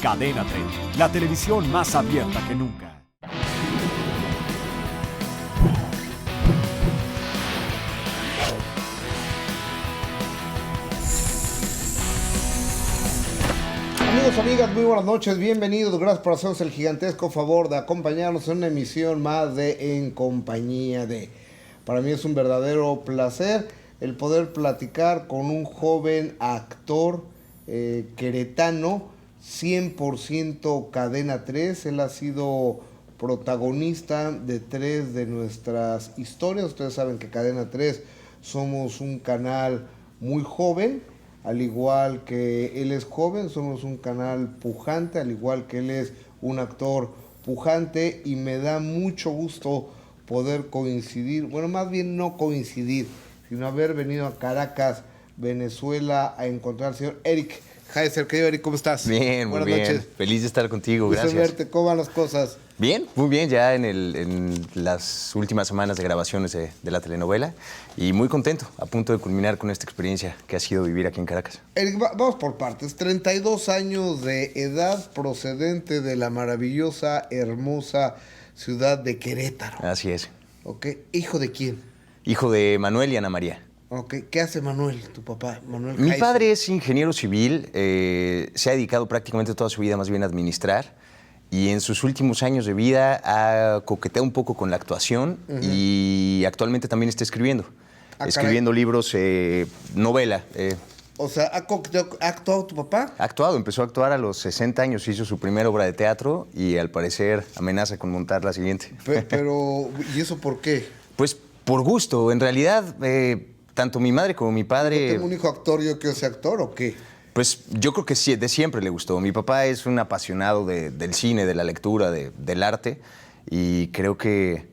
Cadena 30, la televisión más abierta que nunca. Amigos, amigas, muy buenas noches, bienvenidos, gracias por hacernos el gigantesco favor de acompañarnos en una emisión más de En Compañía de. Para mí es un verdadero placer el poder platicar con un joven actor queretano, 100% Cadena 3. Él ha sido protagonista de 3 de nuestras historias. Ustedes saben que Cadena 3 somos un canal muy joven. Al igual que él es joven, somos un canal pujante, al igual que él es un actor pujante, y me da mucho gusto poder coincidir, bueno, más bien no coincidir, sino haber venido a Caracas, Venezuela, a encontrar al señor Eric Heiser. Querido Eric, ¿cómo estás? Bien, muy bien. Buenas noches. Feliz de estar contigo, gracias. Verte, ¿cómo van las cosas? Bien, muy bien, ya en las últimas semanas de grabaciones de la telenovela, y muy contento, a punto de culminar con esta experiencia que ha sido vivir aquí en Caracas. Eric, vamos por partes. 32 años de edad, procedente de la maravillosa, hermosa ciudad de Querétaro. Así es. Ok, ¿hijo de quién? Hijo de Manuel y Ana María. Ok, ¿qué hace Manuel, tu papá? Manuel Mi Heiser. padre es ingeniero civil, se ha dedicado prácticamente toda su vida más bien a administrar, y en sus últimos años de vida ha coqueteado un poco con la actuación, y actualmente también está escribiendo. Escribiendo libros, novela. O sea, ¿ha actuado tu papá? Ha actuado, empezó a actuar a los 60 años, hizo su primera obra de teatro y al parecer amenaza con montar la siguiente. Pero, ¿y eso por qué? Pues por gusto, en realidad, tanto mi madre como mi padre... ¿No tengo un hijo actor, yo quiero ser actor o qué? Pues yo creo que sí, de siempre le gustó. Mi papá es un apasionado del cine, de la lectura, del arte, y creo que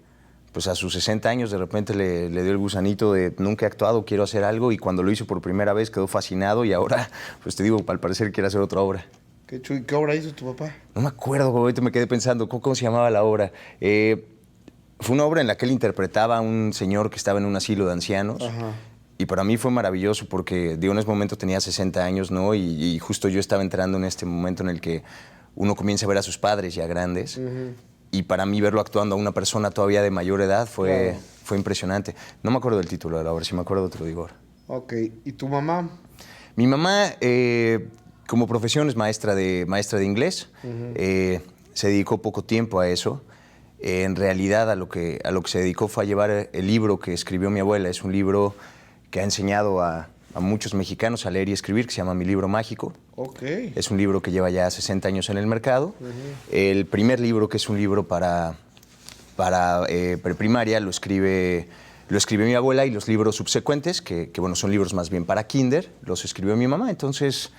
pues a sus 60 años de repente le dio el gusanito de nunca he actuado, quiero hacer algo, y cuando lo hizo por primera vez quedó fascinado, y ahora, pues te digo, al parecer quiere hacer otra obra. ¿Qué obra hizo tu papá? No me acuerdo, ahorita me quedé pensando, ¿cómo se llamaba la obra? Fue una obra en la que él interpretaba a un señor que estaba en un asilo de ancianos. Ajá. Y para mí fue maravilloso porque, digo, en ese momento tenía 60 años, ¿no? Y justo yo estaba entrando en este momento en el que uno comienza a ver a sus padres ya grandes. Y para mí verlo actuando a una persona todavía de mayor edad fue impresionante. No me acuerdo del título de la obra, si me acuerdo te lo digo ahora. Ok, ¿y tu mamá? Mi mamá, como profesión, es maestra de inglés. Se dedicó poco tiempo a eso. En realidad, a lo que se dedicó fue a llevar el libro que escribió mi abuela. Es un libro que ha enseñado a muchos mexicanos a leer y escribir, que se llama Mi Libro Mágico. Okay. Es un libro que lleva ya 60 años en el mercado. El primer libro, que es un libro para preprimaria, lo escribe mi abuela, y los libros subsecuentes, que bueno, son libros más bien para kinder, los escribió mi mamá. Entonces,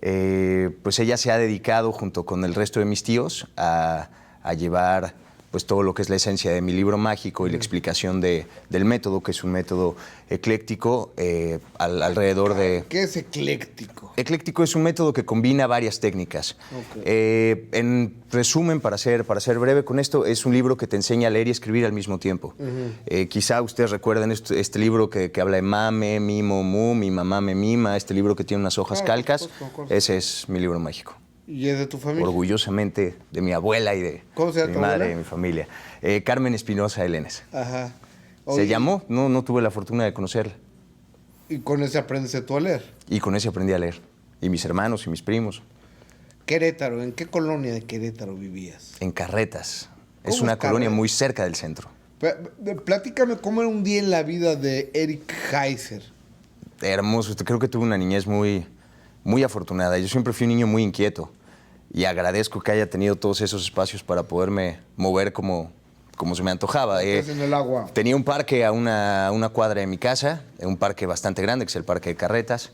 pues ella se ha dedicado, junto con el resto de mis tíos, a llevar pues todo lo que es la esencia de Mi Libro Mágico y la explicación del método, que es un método ecléctico, alrededor de... ¿Qué es ecléctico? Ecléctico es un método que combina varias técnicas. Okay. En resumen, para ser breve con esto, es un libro que te enseña a leer y escribir al mismo tiempo. Quizá ustedes recuerden este libro que habla de mame, mimo, mu, mi mamá me mima, este libro que tiene unas hojas calcas. Ese es Mi Libro Mágico. ¿Y es de tu familia? Orgullosamente de mi abuela y de mi madre y de mi familia. Carmen Espinosa Elenes. Ajá. Se llamó, no tuve la fortuna de conocerla. ¿Y con ese aprendiste tú a leer? Y con ese aprendí a leer. Y mis hermanos y mis primos. Querétaro, ¿en qué colonia de Querétaro vivías? En Carretas. Es una colonia muy cerca del centro. Platícame cómo era un día en la vida de Eric Heiser. Hermoso. Creo que tuve una niñez muy afortunada. Yo siempre fui un niño muy inquieto. Y agradezco que haya tenido todos esos espacios para poderme mover como se me antojaba. En el agua. Tenía un parque a una cuadra de mi casa, un parque bastante grande, que es el Parque de Carretas.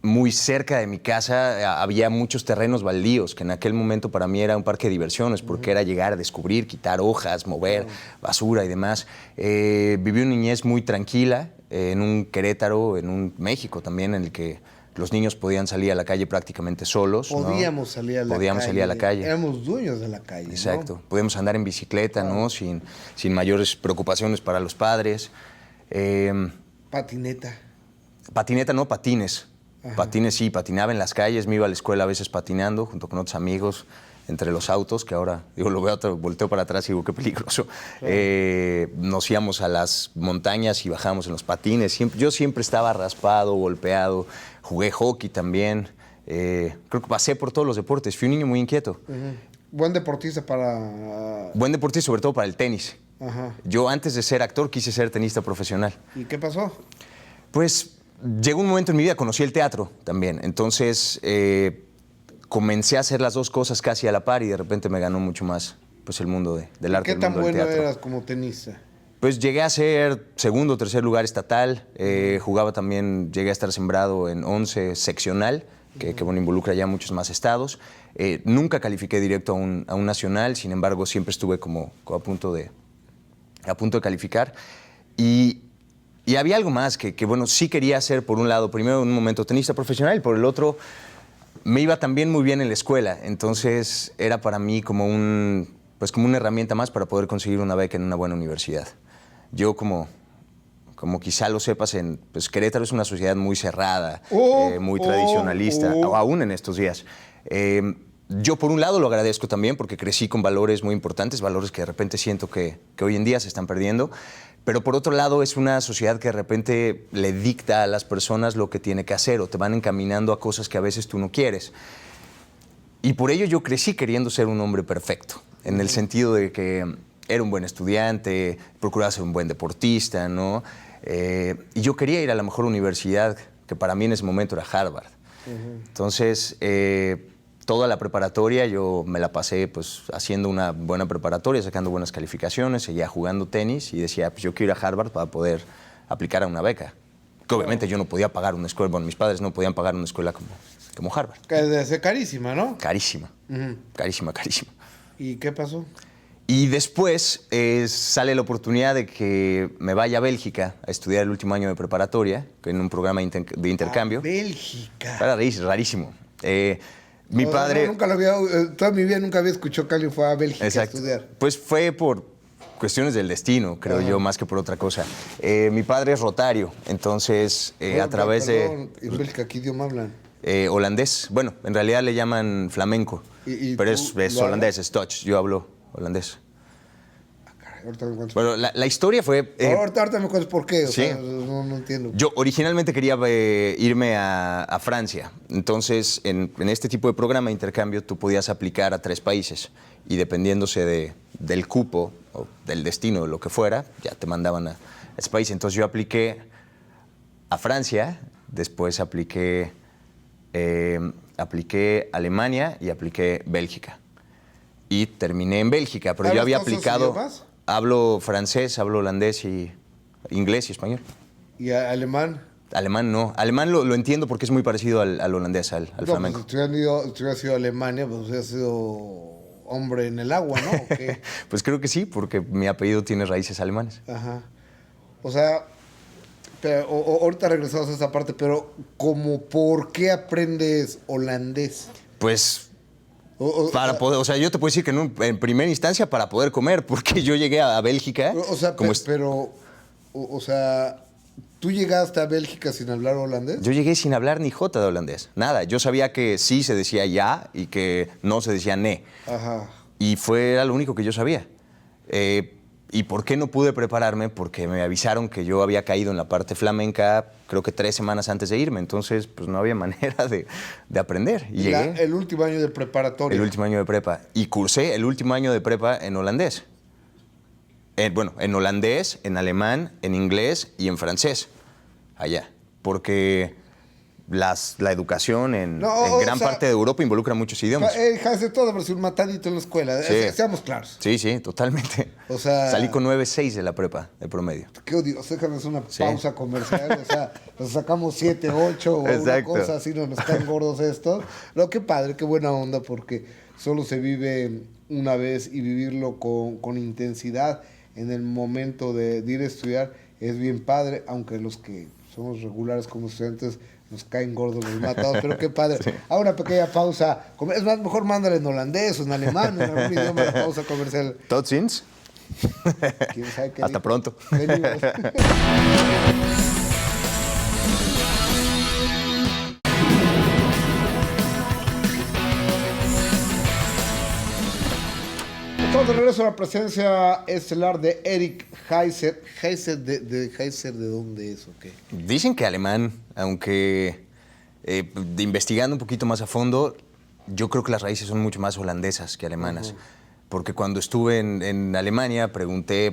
Muy cerca de mi casa había muchos terrenos baldíos, que en aquel momento para mí era un parque de diversiones, porque era llegar a descubrir, quitar hojas, mover basura y demás. Viví una niñez muy tranquila en un Querétaro, en un México también, en el que los niños podían salir a la calle prácticamente solos. Podíamos salir a la calle. Éramos dueños de la calle. Exacto. ¿No? Podíamos andar en bicicleta, ¿no? Sin mayores preocupaciones para los padres. Patineta. Patineta no, patines. Patines sí, patinaba en las calles, me iba a la escuela a veces patinando junto con otros amigos entre los autos, que ahora, digo, lo veo, volteo para atrás y digo, qué peligroso. Claro. Nos íbamos a las montañas y bajábamos en los patines. Yo siempre estaba raspado, golpeado. Jugué hockey también. Creo que pasé por todos los deportes. Fui un niño muy inquieto. Buen deportista para... Buen deportista, sobre todo para el tenis. Ajá. Yo antes de ser actor quise ser tenista profesional. ¿Y qué pasó? Pues llegó un momento en mi vida, conocí el teatro también. Entonces comencé a hacer las dos cosas casi a la par y de repente me ganó mucho más pues, el mundo del arte. ¿Qué tan bueno eras como tenista? Pues llegué a ser segundo o tercer lugar estatal. Jugaba también, llegué a estar sembrado en 11 seccional, que bueno, involucra ya muchos más estados. Nunca califiqué directo a un nacional, sin embargo, siempre estuve como a punto de calificar. Y había algo más que, bueno, sí quería ser, por un lado, primero en un momento tenista profesional y por el otro, me iba también muy bien en la escuela. Entonces era para mí como una herramienta más para poder conseguir una beca en una buena universidad. Yo como quizá lo sepas, pues Querétaro es una sociedad muy cerrada, muy tradicionalista, aún en estos días. Yo por un lado lo agradezco también porque crecí con valores muy importantes, valores que de repente siento que hoy en día se están perdiendo, pero por otro lado es una sociedad que de repente le dicta a las personas lo que tiene que hacer o te van encaminando a cosas que a veces tú no quieres. Y por ello yo crecí queriendo ser un hombre perfecto, en el sentido de que era un buen estudiante, procuraba ser un buen deportista, ¿no? Y yo quería ir a la mejor universidad, que para mí en ese momento era Harvard. Entonces, toda la preparatoria yo me la pasé pues, haciendo una buena preparatoria, sacando buenas calificaciones, seguía jugando tenis y decía, pues yo quiero ir a Harvard para poder aplicar a una beca. Que obviamente yo no podía pagar una escuela, bueno, mis padres no podían pagar una escuela como Harvard. Que debe ser carísima, ¿no? Carísima, carísima, carísima. ¿Y qué pasó? Y después sale la oportunidad de que me vaya a Bélgica a estudiar el último año de preparatoria, en un programa de intercambio. Bélgica. Era rarísimo. Mi padre... No, nunca lo había... Toda mi vida nunca había escuchado que alguien fue a Bélgica a estudiar. Pues fue por cuestiones del destino, creo yo, más que por otra cosa. Mi padre es rotario, entonces a través de... ¿En Bélgica qué idioma hablan? Holandés. Bueno, en realidad le llaman flamenco, pero es holandés, es Dutch. Yo hablo holandés. Ahorita me cuentas. Bueno, la historia fue... ahorita me cuentas por qué, o sí. sea, no entiendo. Yo originalmente quería irme a Francia. Entonces, en este tipo de programa de intercambio, tú podías aplicar a 3 países y dependiéndose del cupo o del destino, de lo que fuera, ya te mandaban a ese país. Entonces, yo apliqué a Francia, después apliqué Alemania y apliqué Bélgica. Y terminé en Bélgica, pero yo había aplicado... Hablo francés, hablo holandés y inglés y español. ¿Y alemán? Alemán no. Alemán lo entiendo porque es muy parecido al holandés, al flamenco. Pues si hubieras ido a Alemania, pues hubieras sido hombre en el agua, ¿no? ¿O qué? Pues creo que sí, porque mi apellido tiene raíces alemanas. Ajá. O sea, pero, ahorita regresamos a esa parte, pero ¿por qué aprendes holandés? Pues... para poder, o sea, yo te puedo decir que en primera instancia para poder comer, porque yo llegué a Bélgica. O sea, o sea, ¿tú llegaste a Bélgica sin hablar holandés? Yo llegué sin hablar ni jota de holandés, nada. Yo sabía que sí se decía ya y que no se decía ne. Ajá. Y era lo único que yo sabía. ¿Y por qué no pude prepararme? Porque me avisaron que yo había caído en la parte flamenca, creo que 3 semanas antes de irme. Entonces, pues no había manera de aprender. Y llegué. El último año de preparatoria. El último año de prepa. Y cursé el último año de prepa en holandés. Bueno, en holandés, en alemán, en inglés y en francés. Allá. Porque la educación en gran parte de Europa involucra muchos idiomas. Hace todo, pero un matadito en la escuela. Sí. Seamos claros. Sí, totalmente. O sea, salí con 9.6 de la prepa, de promedio. Qué odio. Déjame hacer una pausa comercial. O sea, nos sacamos 7, 8 o una cosa así, no nos caen gordos estos. No, qué padre, qué buena onda, porque solo se vive una vez y vivirlo con intensidad en el momento de ir a estudiar es bien padre, aunque los que somos regulares como estudiantes nos caen gordos los matados, pero qué padre. Sí. Ahora una pequeña pausa. Es más, mejor mándale en holandés o en alemán, en algún idioma, la pausa comercial. Tot ziens. ¿Quién sabe qué Hasta pronto. de regreso a la presencia estelar de Eric Heiser. ¿Heiser de dónde es o qué? Dicen que alemán, aunque investigando un poquito más a fondo, yo creo que las raíces son mucho más holandesas que alemanas. Porque cuando estuve en Alemania pregunté,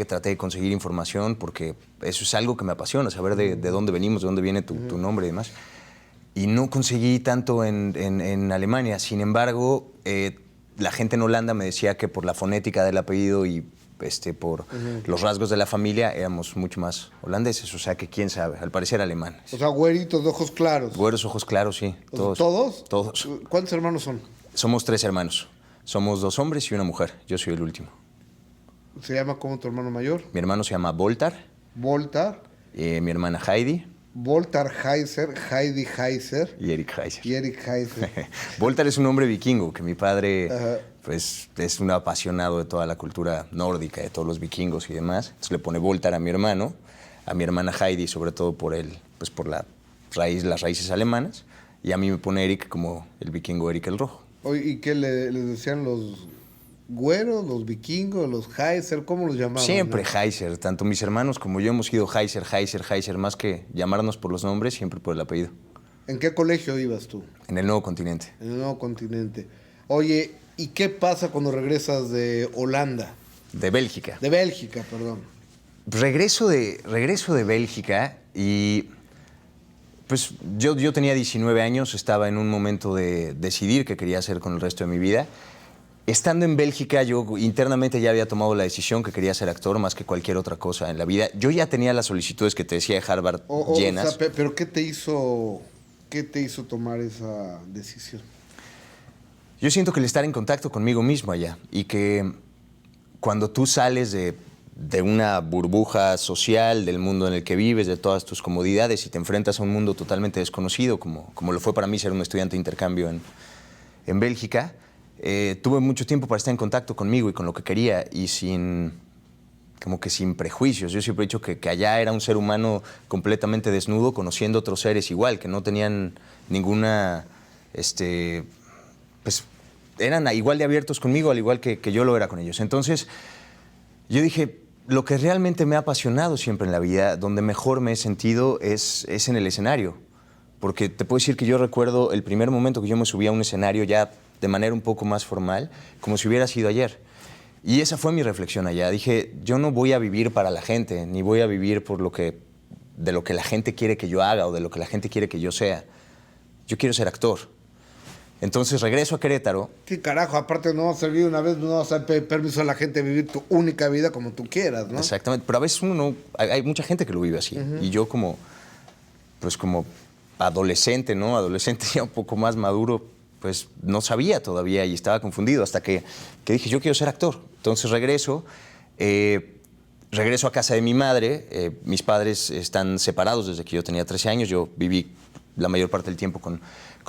traté de conseguir información, porque eso es algo que me apasiona, saber de dónde venimos, de dónde viene tu nombre y demás. Y no conseguí tanto en Alemania. Sin embargo, la gente en Holanda me decía que por la fonética del apellido y por los rasgos de la familia éramos mucho más holandeses. O sea que quién sabe, al parecer alemanes. O sea, güeritos de ojos claros. Güeros, ojos claros, sí. Todos. ¿Todos? Todos. ¿Cuántos hermanos son? Somos 3 hermanos. Somos 2 hombres y una mujer. Yo soy el último. ¿Se llama como tu hermano mayor? Mi hermano se llama Voltar. Voltar. Mi hermana Heidi. Voltar Heiser, Heidi Heiser. Y Eric Heiser. Y Eric Heiser. Voltar es un hombre vikingo, que mi padre pues, es un apasionado de toda la cultura nórdica, de todos los vikingos y demás. Entonces le pone Voltar a mi hermano, a mi hermana Heidi, sobre todo por las raíces alemanas, y a mí me pone Eric como el vikingo Eric el Rojo. Oye, ¿y qué les decían los güeros, los vikingos, los Heiser? ¿Cómo los llamaban? Siempre ¿no? Heiser, tanto mis hermanos como yo hemos sido Heiser, más que llamarnos por los nombres, siempre por el apellido. ¿En qué colegio ibas tú? En el Nuevo Continente. En el Nuevo Continente. Oye, ¿y qué pasa cuando regresas de Holanda? De Bélgica. De Bélgica, perdón. Regreso de Bélgica y pues yo tenía 19 años, estaba en un momento de decidir qué quería hacer con el resto de mi vida. Estando en Bélgica, yo internamente ya había tomado la decisión que quería ser actor más que cualquier otra cosa en la vida. Yo ya tenía las solicitudes que te decía de Harvard llenas. O sea, pero ¿qué te hizo tomar esa decisión? Yo siento que el estar en contacto conmigo mismo allá y que cuando tú sales de una burbuja social, del mundo en el que vives, de todas tus comodidades y te enfrentas a un mundo totalmente desconocido, como lo fue para mí ser un estudiante de intercambio en Bélgica, tuve mucho tiempo para estar en contacto conmigo y con lo que quería y sin prejuicios. Yo siempre he dicho que allá era un ser humano completamente desnudo, conociendo otros seres igual, que no tenían ninguna, pues eran igual de abiertos conmigo, al igual que yo lo era con ellos. Entonces, yo dije, lo que realmente me ha apasionado siempre en la vida, donde mejor me he sentido, es en el escenario. Porque te puedo decir que yo recuerdo el primer momento que yo me subí a un escenario ya de manera un poco más formal, como si hubiera sido ayer. Y esa fue mi reflexión allá. Dije, yo no voy a vivir para la gente, ni voy a vivir de lo que la gente quiere que yo haga o de lo que la gente quiere que yo sea. Yo quiero ser actor. Entonces regreso a Querétaro. ¿Qué carajo? Aparte no vas a vivir una vez, no vas a dar permiso a la gente de vivir tu única vida como tú quieras, ¿no? Exactamente. Pero a veces uno no... Hay mucha gente que lo vive así. Y yo como adolescente, ¿no? Adolescente ya un poco más maduro, pues no sabía todavía y estaba confundido hasta que dije, yo quiero ser actor. Entonces regreso a casa de mi madre. Mis padres están separados desde que yo tenía 13 años. Yo viví la mayor parte del tiempo con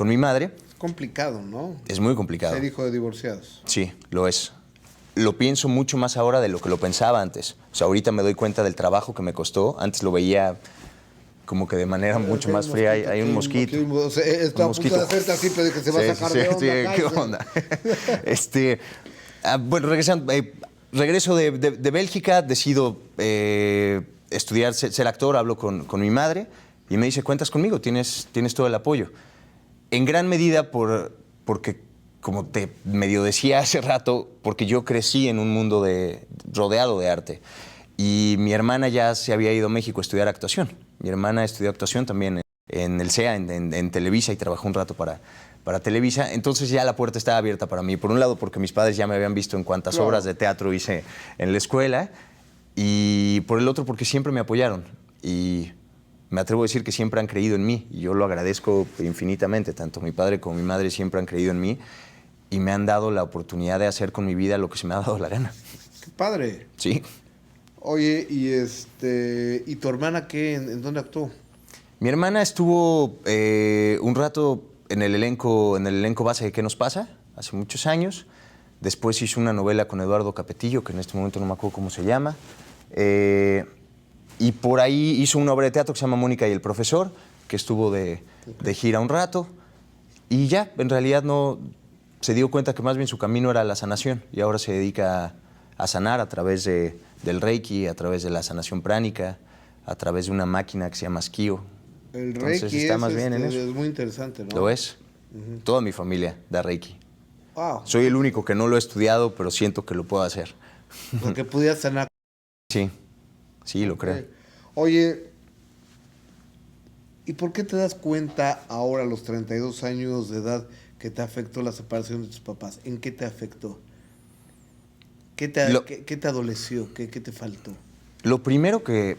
mi madre. Complicado, ¿no? Es muy complicado. Ser hijo de divorciados. Sí, lo es. Lo pienso mucho más ahora de lo que lo pensaba antes. O sea, ahorita me doy cuenta del trabajo que me costó. Antes lo veía como que de manera mucho más fría. Hay un mosquito. O sea, esto a punto de hacerte así, pero de que se va a sacar de onda. Sí, ¿qué onda? Bueno, regreso de Bélgica, decido estudiar, ser actor, hablo con mi madre y me dice, cuentas conmigo, tienes todo el apoyo. En gran medida porque, como te medio decía hace rato, porque yo crecí en un mundo rodeado de arte. Y mi hermana ya se había ido a México a estudiar actuación. Mi hermana estudió actuación también en el CEA, en Televisa, y trabajó un rato para Televisa. Entonces ya la puerta estaba abierta para mí. Por un lado, porque mis padres ya me habían visto en cuántas obras de teatro hice en la escuela. Y por el otro, porque siempre me apoyaron. Y me atrevo a decir que siempre han creído en mí y yo lo agradezco infinitamente. Tanto mi padre como mi madre siempre han creído en mí y me han dado la oportunidad de hacer con mi vida lo que se me ha dado la gana. ¡Qué padre! Sí. Oye, ¿y tu hermana qué? ¿En dónde actuó? Mi hermana estuvo un rato en el elenco base de ¿Qué nos pasa? Hace muchos años. Después hizo una novela con Eduardo Capetillo, que en este momento no me acuerdo cómo se llama. Y por ahí hizo una obra de teatro que se llama Mónica y el profesor, que estuvo de gira un rato. Y ya, en realidad no se dio cuenta que más bien su camino era la sanación y ahora se dedica a sanar a través del Reiki, a través de la sanación pránica, a través de una máquina que se llama Skio. El Entonces Reiki está más bien en eso. es muy interesante, ¿no? Lo es. Toda mi familia da Reiki. Wow. Soy el único que no lo he estudiado, pero siento que lo puedo hacer. Porque pudieras sanar. Sí, sí, lo creo. Oye, ¿y por qué te das cuenta ahora a los 32 años de edad que te afectó la separación de tus papás? ¿En qué te afectó? ¿Qué te adoleció? ¿Qué te faltó? Lo primero que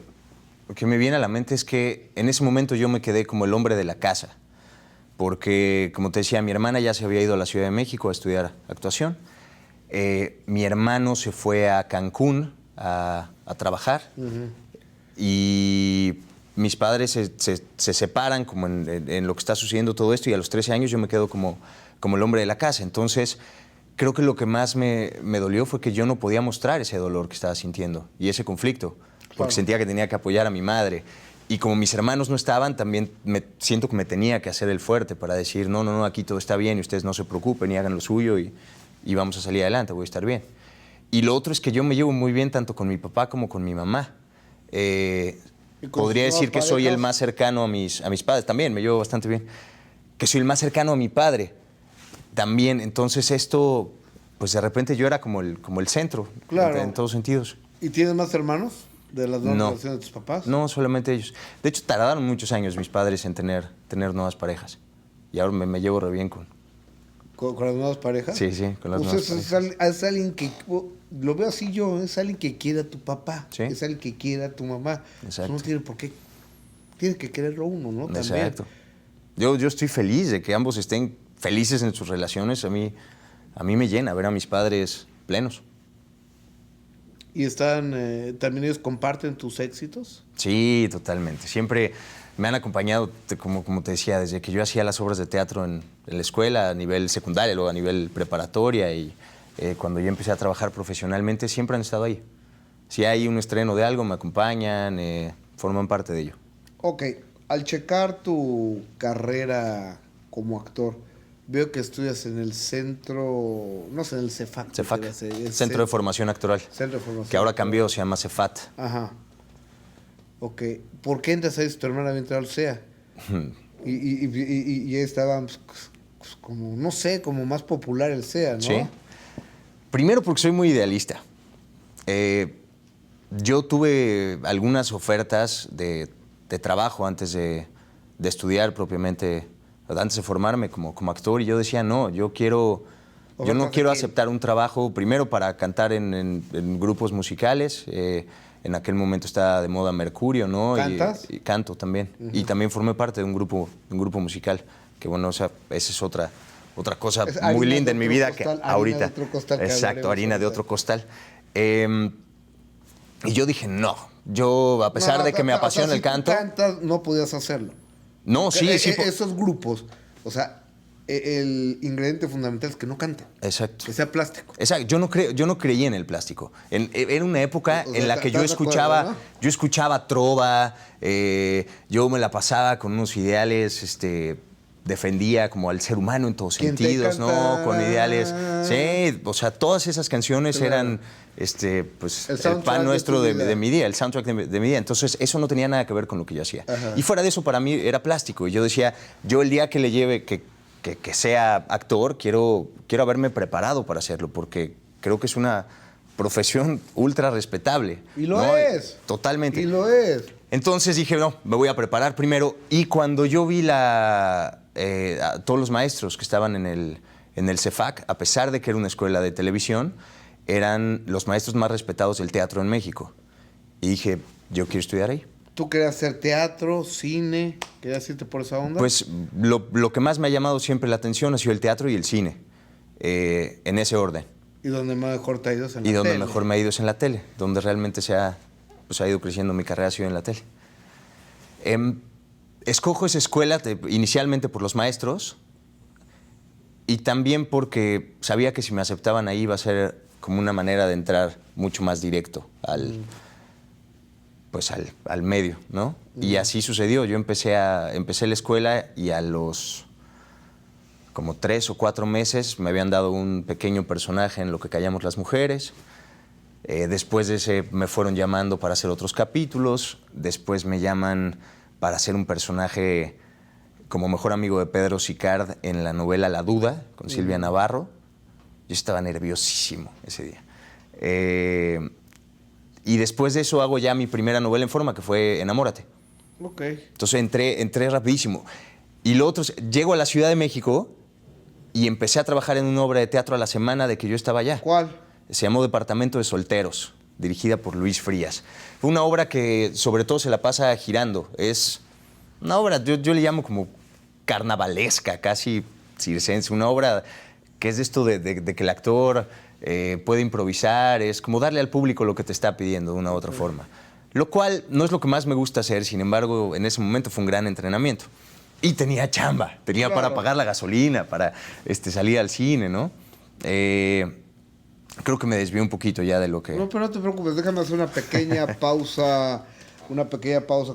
me viene a la mente es que en ese momento yo me quedé como el hombre de la casa. Porque, como te decía, mi hermana ya se había ido a la Ciudad de México a estudiar actuación. Mi hermano se fue a Cancún a trabajar. Y mis padres se separan como en lo que está sucediendo todo esto y a los 13 años yo me quedo como el hombre de la casa. Entonces, creo que lo que más me dolió fue que yo no podía mostrar ese dolor que estaba sintiendo y ese conflicto, porque sentía que tenía que apoyar a mi madre. Y como mis hermanos no estaban, también siento que me tenía que hacer el fuerte para decir, no, aquí todo está bien y ustedes no se preocupen y hagan lo suyo y vamos a salir adelante, voy a estar bien. Y lo otro es que yo me llevo muy bien tanto con mi papá como con mi mamá. Podría decir que soy el más cercano a mis padres, también me llevo bastante bien. Que soy el más cercano a mi padre, también. Entonces esto, pues de repente yo era como el centro, claro, en todos sentidos. ¿Y tienes más hermanos de las nuevas relaciones de tus papás? No, solamente ellos. De hecho, tardaron muchos años mis padres en tener nuevas parejas. Y ahora me llevo re bien con las nuevas parejas. Sí, con las nuevas parejas. Es alguien que, lo veo así yo, es alguien que quiere a tu papá, ¿Sí? es alguien que quiere a tu mamá. Exacto. No tiene por qué, tiene que quererlo uno, ¿no? También. Exacto. Yo estoy feliz de que ambos estén felices en sus relaciones. A mí me llena ver a mis padres plenos. ¿Y también ellos comparten tus éxitos? Sí, totalmente. Siempre me han acompañado, como te decía, desde que yo hacía las obras de teatro en la escuela, a nivel secundaria, luego a nivel preparatoria, y cuando yo empecé a trabajar profesionalmente, siempre han estado ahí. Si hay un estreno de algo, me acompañan, forman parte de ello. Ok, al checar tu carrera como actor, veo que estudias en el centro, no sé, en el CEFAC. Centro de Formación Actoral. Centro de Formación. Que ahora cambió, se llama CEFAT. Ajá. Ok. ¿Por qué entras ahí si tu hermana había entrado al CEA? y estaba pues, como, no sé, como más popular el CEA, ¿no? Sí. Primero porque soy muy idealista. Yo tuve algunas ofertas de trabajo antes de estudiar propiamente, antes de formarme como actor, y yo decía, no, yo no quiero aceptar un trabajo primero para cantar en grupos musicales. En aquel momento estaba de moda Mercurio, ¿no? ¿Cantas? Y canto también. Y también formé parte de un grupo musical, que bueno, o sea, esa es otra cosa muy linda en mi vida que ahorita. Harina de otro costal. Exacto, harina de otro costal. Y yo dije, no, yo a pesar de que me apasiona el canto... Si tú cantas, no podías hacerlo. No, sí. Esos grupos, o sea, el ingrediente fundamental es que no cante. Exacto. Que sea plástico. Exacto. Yo no creía en el plástico. Era una época en la que yo escuchaba trova, yo me la pasaba con unos ideales, defendía como al ser humano en todos sentidos, ¿no? Con ideales. Sí, o sea, todas esas canciones eran pues el pan nuestro de mi día, el soundtrack de mi día. Entonces, eso no tenía nada que ver con lo que yo hacía. Ajá. Y fuera de eso, para mí era plástico. Y yo decía, yo el día que le lleve, que sea actor, quiero haberme preparado para hacerlo, porque creo que es una profesión ultra respetable. Y lo es. Totalmente. Y lo es. Entonces dije, no, me voy a preparar primero. Y cuando yo vi a todos los maestros que estaban en el CEFAC, a pesar de que era una escuela de televisión, eran los maestros más respetados del teatro en México. Y dije, yo quiero estudiar ahí. ¿Tú querías hacer teatro, cine? ¿Querías irte por esa onda? Pues lo que más me ha llamado siempre la atención ha sido el teatro y el cine, en ese orden. ¿Y donde mejor te ha ido es en la tele? Y donde mejor me ha ido es en la tele, donde realmente ha ido creciendo mi carrera, ha sido en la tele. Escojo esa escuela inicialmente por los maestros y también porque sabía que si me aceptaban ahí iba a ser como una manera de entrar mucho más directo al medio, ¿no? Y así sucedió. Yo empecé la escuela y a los como 3 o 4 meses me habían dado un pequeño personaje en Lo que callamos las mujeres. Después de ese me fueron llamando para hacer otros capítulos. Después me llaman para hacer un personaje como mejor amigo de Pedro Sicard en la novela La Duda, con Silvia Navarro. Yo estaba nerviosísimo ese día. Y después de eso hago ya mi primera novela en forma, que fue Enamórate. Ok. Entonces entré rapidísimo. Y lo otro, llego a la Ciudad de México y empecé a trabajar en una obra de teatro a la semana de que yo estaba allá. ¿Cuál? Se llamó Departamento de Solteros, dirigida por Luis Frías. Fue una obra que sobre todo se la pasa girando. Es una obra, yo le llamo como carnavalesca, casi circense. Una obra que es de esto de que el actor puede improvisar, es como darle al público lo que te está pidiendo de una u otra forma. Lo cual no es lo que más me gusta hacer, sin embargo, en ese momento fue un gran entrenamiento. Y tenía chamba, tenía para pagar la gasolina, para salir al cine, ¿no? Creo que me desvié un poquito ya de lo que... No, pero no te preocupes, déjame hacer una pequeña pausa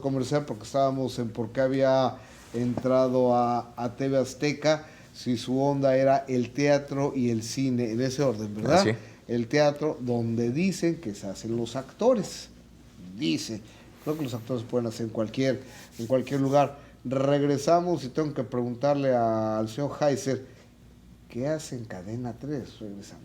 comercial, porque estábamos en por qué había entrado a TV Azteca, si su onda era el teatro y el cine, en ese orden, ¿verdad? Sí. El teatro, donde dicen que se hacen los actores. Dice, creo que los actores pueden hacer en cualquier lugar. Regresamos y tengo que preguntarle al señor Heiser, ¿qué hace en Cadena 3? Regresamos.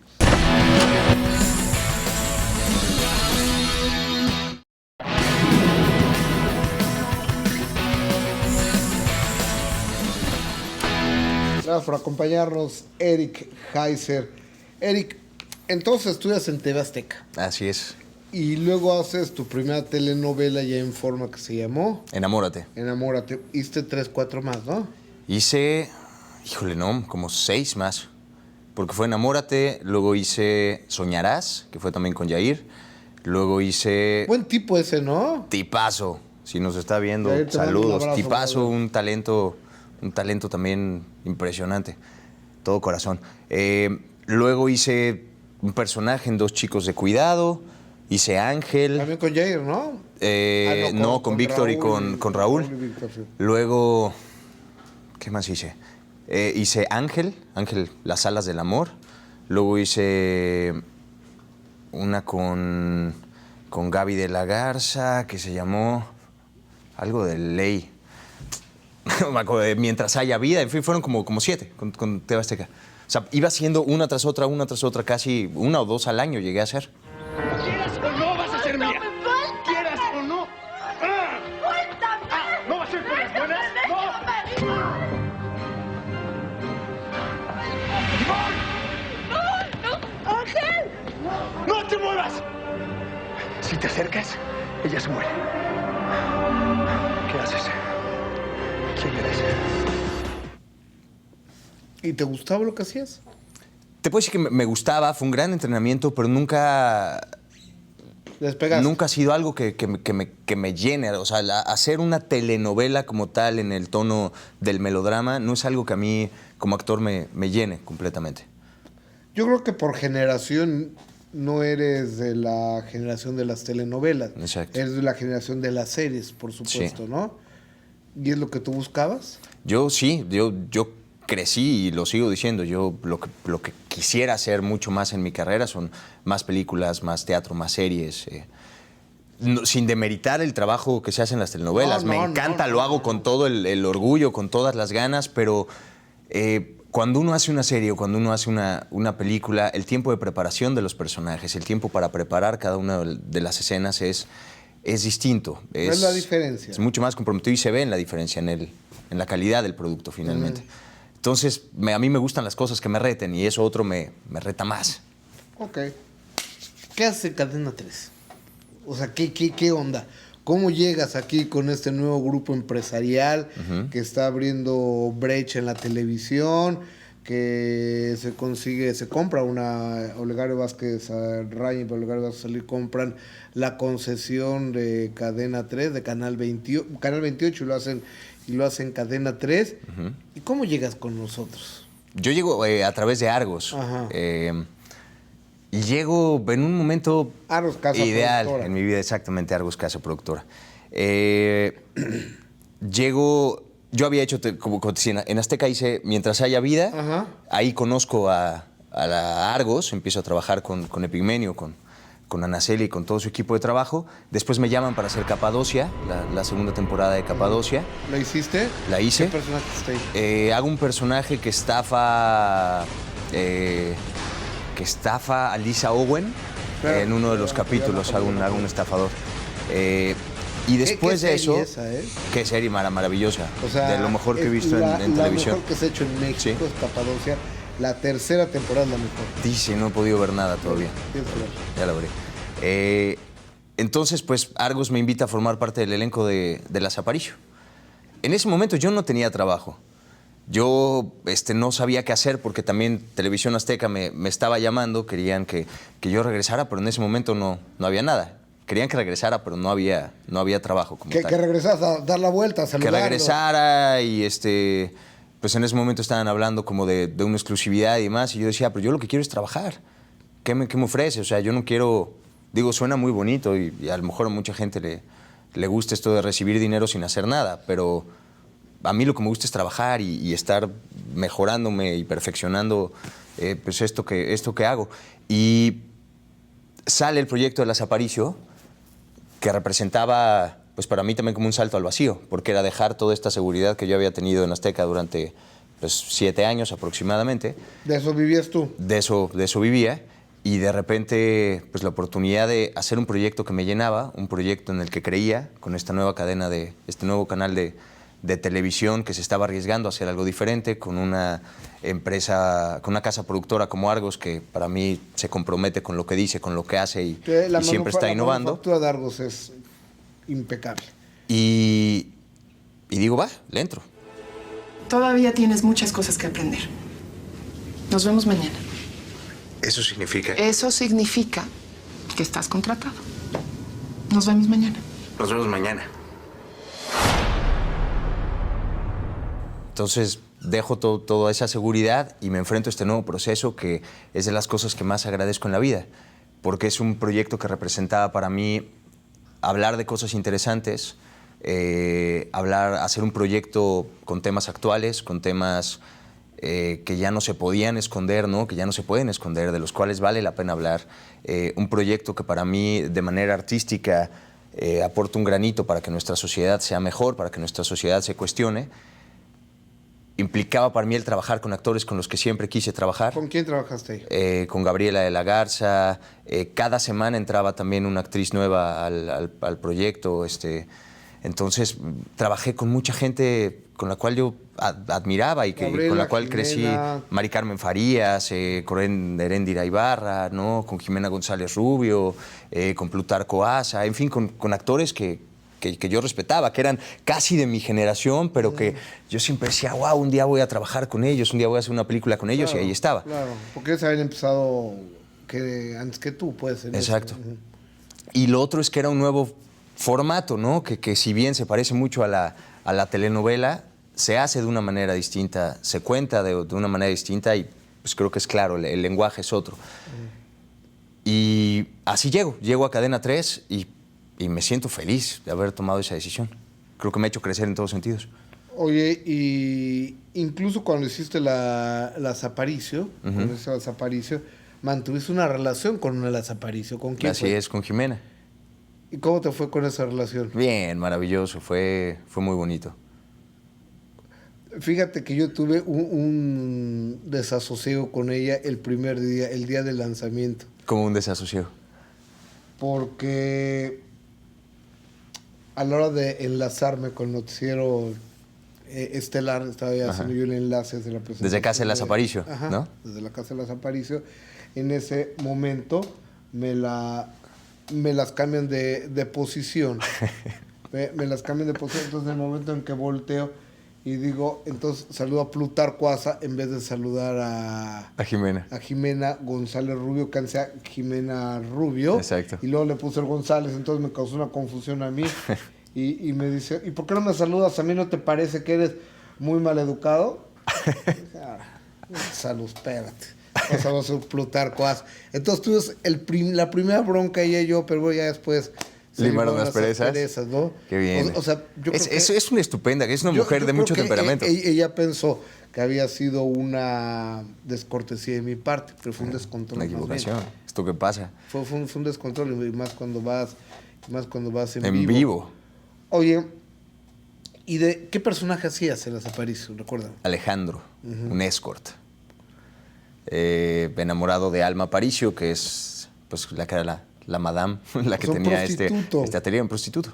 Gracias por acompañarnos, Eric Heiser. Eric, entonces estudias en TV Azteca. Así es. Y luego haces tu primera telenovela ya en forma, que se llamó Enamórate. Enamórate. Hiciste 3, 4 más, ¿no? Hice, híjole, no, como 6 más. Porque fue Enamórate, luego hice Soñarás, que fue también con Yair. Luego hice... Buen tipo ese, ¿no? Tipazo, si nos está viendo, Yair, te mando un saludos. abrazo, Tipazo, brother. un talento también impresionante. Todo corazón. Luego hice un personaje en Dos chicos de cuidado. Hice Ángel. También con Jair, ¿no? No, con Víctor y con Raúl. Y Víctor, sí. Luego, ¿qué más hice? Hice Ángel, Las alas del amor. Luego hice una con Gaby de la Garza, que se llamó algo de ley. No me acuerdo, Mientras haya vida. En fin, fueron como 7 con TV Azteca. O sea, iba haciendo una tras otra, casi 1 o 2 al año llegué a hacer. ¿Quieras o no vas a ser mía? ¿Quieras o no? ¡Suéltame! ¿No va a ser por las buenas? ¡No! ¡Ángel! ¡No te muevas! Si te acercas, ella se muere. ¿Qué haces? ¿Quién eres? ¿Y te gustaba lo que hacías? Te puedo decir que me gustaba, fue un gran entrenamiento, pero nunca Despegaste. ha sido algo que me llene. O sea, hacer una telenovela como tal en el tono del melodrama no es algo que a mí como actor me llene completamente. Yo creo que por generación no eres de la generación de las telenovelas. Exacto. Eres de la generación de las series, por supuesto, Sí. ¿no? ¿Y es lo que tú buscabas? Yo sí, yo crecí y lo sigo diciendo. Yo lo que quisiera hacer mucho más en mi carrera son más películas, más teatro, más series. Sin demeritar el trabajo que se hace en las telenovelas. Me encanta, lo hago con todo el orgullo, con todas las ganas, pero cuando uno hace una serie o cuando uno hace una película, el tiempo de preparación de los personajes, el tiempo para preparar cada una de las escenas es distinto. Es la diferencia. Es mucho más comprometido y se ve en la diferencia, en la calidad del producto finalmente. Entonces, a mí me gustan las cosas que me reten y eso otro me reta más. Ok. ¿Qué hace Cadena 3? O sea, ¿qué onda? ¿Cómo llegas aquí con este nuevo grupo empresarial que está abriendo brecha en la televisión, que se compra una Olegario Vázquez Ryan y Olegario Vázquez Salir compran la concesión de Cadena 3, de Canal 28 y lo hacen Cadena 3? ¿Y cómo llegas con nosotros? Yo llego a través de Argos. Ajá. Y llego en un momento Argos, casa ideal productora. en mi vida, exactamente, Argos Casa Productora. Llego yo había hecho, como te decía, en Azteca hice Mientras haya vida, Ajá. ahí conozco a la Argos, empiezo a trabajar con Epigmenio, con Anaceli y con todo su equipo de trabajo. Después me llaman para hacer Capadocia, la segunda temporada de Capadocia. ¿La hiciste? La hice. ¿Qué personaje está ahí? Hago un personaje que estafa a Lisa Owen Claro. en uno de los capítulos, hago un estafador. Y después ¿Qué de eso, serie esa, qué serie maravillosa, O sea, de lo mejor que he es visto en televisión. La mejor que se ha hecho en México, Sí. es Capadocia. La tercera temporada es la mejor. Dice, no he podido ver nada todavía. Tienes que ver. Ya la veré. Entonces, pues, Argos me invita a formar parte del elenco de Las Aparicio. En ese momento yo no tenía trabajo. Yo no sabía qué hacer porque también Televisión Azteca me estaba llamando, querían que yo regresara, pero en ese momento no había nada. Querían que regresara, pero no había trabajo como tal. Que regresas a dar la vuelta, a Que saludarlo. regresara y pues en ese momento estaban hablando como de una exclusividad y demás, y yo decía, pero yo lo que quiero es trabajar. ¿Qué me ofrece? O sea, yo no quiero... Digo, suena muy bonito y a lo mejor a mucha gente le gusta esto de recibir dinero sin hacer nada, pero a mí lo que me gusta es trabajar y estar mejorándome y perfeccionando pues esto que hago. Y sale el proyecto de Las Aparicio, que representaba, pues para mí también como un salto al vacío, porque era dejar toda esta seguridad que yo había tenido en Azteca durante pues, 7 años aproximadamente. ¿De eso vivías tú? De eso vivía, y de repente pues la oportunidad de hacer un proyecto que me llenaba, un proyecto en el que creía, con esta nueva cadena este nuevo canal de televisión que se estaba arriesgando a hacer algo diferente, con una empresa, con una casa productora como Argos, que para mí se compromete con lo que dice, con lo que hace y siempre está innovando. La manufactura de Argos es impecable. Y digo, va, le entro. Todavía tienes muchas cosas que aprender. Nos vemos mañana. ¿Eso significa? Eso significa que estás contratado. Nos vemos mañana. Nos vemos mañana. Entonces dejo toda esa seguridad y me enfrento a este nuevo proceso, que es de las cosas que más agradezco en la vida, porque es un proyecto que representaba para mí hablar de cosas interesantes, hacer un proyecto con temas actuales, con temas que ya no se podían esconder, ¿no? Que ya no se pueden esconder, de los cuales vale la pena hablar. Un proyecto que para mí, de manera artística, aporta un granito para que nuestra sociedad sea mejor, para que nuestra sociedad se cuestione. Implicaba para mí el trabajar con actores con los que siempre quise trabajar. ¿Con quién trabajaste ahí? Con Gabriela de la Garza. Cada semana entraba también una actriz nueva al proyecto. Entonces, trabajé con mucha gente con la cual yo admiraba y Gabriela, con la cual Jimena. crecí. Mari Carmen Farías, con Heréndira Ibarra, ¿no? Con Jimena González Rubio, con Plutarco Asa, en fin, con actores que yo respetaba, que eran casi de mi generación, pero que yo siempre decía, wow, un día voy a trabajar con ellos, un día voy a hacer una película con ellos, Claro, y ahí estaba. Claro, porque ellos habían empezado antes que tú, puede ser. Exacto. Eso. Y lo otro es que era un nuevo formato, ¿no? Que si bien se parece mucho a la telenovela, se hace de una manera distinta, se cuenta de una manera distinta y pues creo que es claro, el lenguaje es otro. Y así llego a Cadena 3 y me siento feliz de haber tomado esa decisión. Creo que me ha hecho crecer en todos sentidos. Oye, y incluso cuando hiciste Las Aparicio, con ese Las Aparicio, mantuviste una relación con una Las Aparicio. ¿Con quién Así fue? es, con Jimena. ¿Y cómo te fue con esa relación? Bien, maravilloso, fue muy bonito. Fíjate que yo tuve un desasosiego con ella el primer día, el día del lanzamiento. Como un desasosiego. Porque a la hora de enlazarme con el noticiero estelar, estaba ya haciendo yo el enlace desde la presentación. Desde Casa de Las Aparicio, Ajá, ¿no? Desde la Casa de Las Aparicio. En ese momento me las cambian de posición. me las cambian de posición. Entonces, en el momento en que volteo y digo, entonces saludo a Plutarco Asa en vez de saludar A Jimena. a Jimena González Rubio, que sea Jimena Rubio. Exacto. Y luego le puse el González, entonces me causó una confusión a mí. y me dice, ¿y por qué no me saludas? ¿A mí no te parece que eres muy maleducado? Salud, espérate. Vamos a Plutarco Asa. Entonces tuvimos la primera bronca ella y yo, pero bueno, ya después Se limaron las perezas. ¿no? Qué bien. O sea, yo creo que es una estupenda, es una mujer yo de creo mucho que temperamento. Ella pensó que había sido una descortesía de mi parte, pero fue un descontrol. Una más bien. equivocación. ¿Esto qué pasa? Fue un descontrol, y más cuando vas en En vivo. Oye, ¿y de qué personaje hacías en las Aparicio? ¿Recuerdan? Alejandro, un escort. Enamorado de Alma Aparicio, que es pues la que era la madame, la que Un tenía prostituto. este atelier, un prostituto.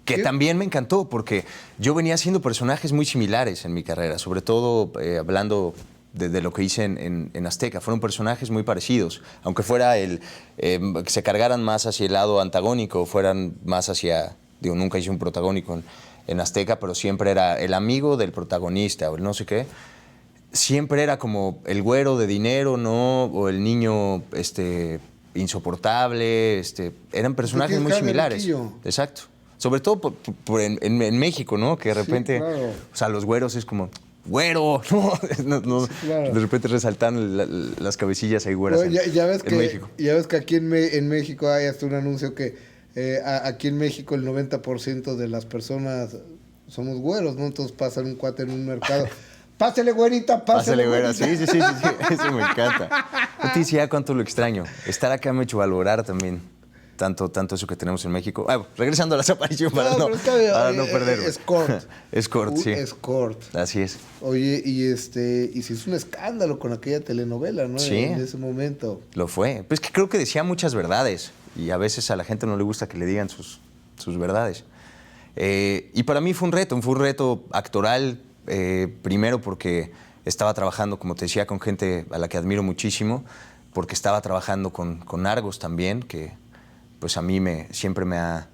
Que ¿Qué? también me encantó, porque yo venía haciendo personajes muy similares en mi carrera, sobre todo hablando de lo que hice en Azteca. Fueron personajes muy parecidos, aunque fuera que se cargaran más hacia el lado antagónico, fueran más hacia, digo, nunca hice un protagónico en Azteca, pero siempre era el amigo del protagonista o el no sé qué. Siempre era como el güero de dinero, ¿no? O el niño insoportable. Eran personajes muy cara de similares. loquillo. Exacto. Sobre todo en México, ¿no? Que de repente, claro. o sea, los güeros es como, güero, ¿no? Sí, claro. De repente resaltan las cabecillas ahí güeras Bueno, ya ves en México. Ya ves que aquí en México hay hasta un anuncio que aquí en México el 90% de las personas somos güeros, ¿no? Entonces pasan un cuate en un mercado. Pásele, güerita, Pásale, pásele, güera. güerita. Sí. Eso me encanta. No te decía cuánto lo extraño. Estar acá me ha hecho valorar también tanto eso que tenemos en México. Regresando a las apariciones para pero está bien. para no perderme. Escort. Escort, sí. Escort. Así es. Oye, y se hizo un escándalo con aquella telenovela, ¿no? Sí. En ese momento. Lo fue. Pues que creo que decía muchas verdades y a veces a la gente no le gusta que le digan sus verdades. Y para mí fue un reto actoral, primero porque estaba trabajando, como te decía, con gente a la que admiro muchísimo, porque estaba trabajando con Argos también, que pues a mí siempre me ha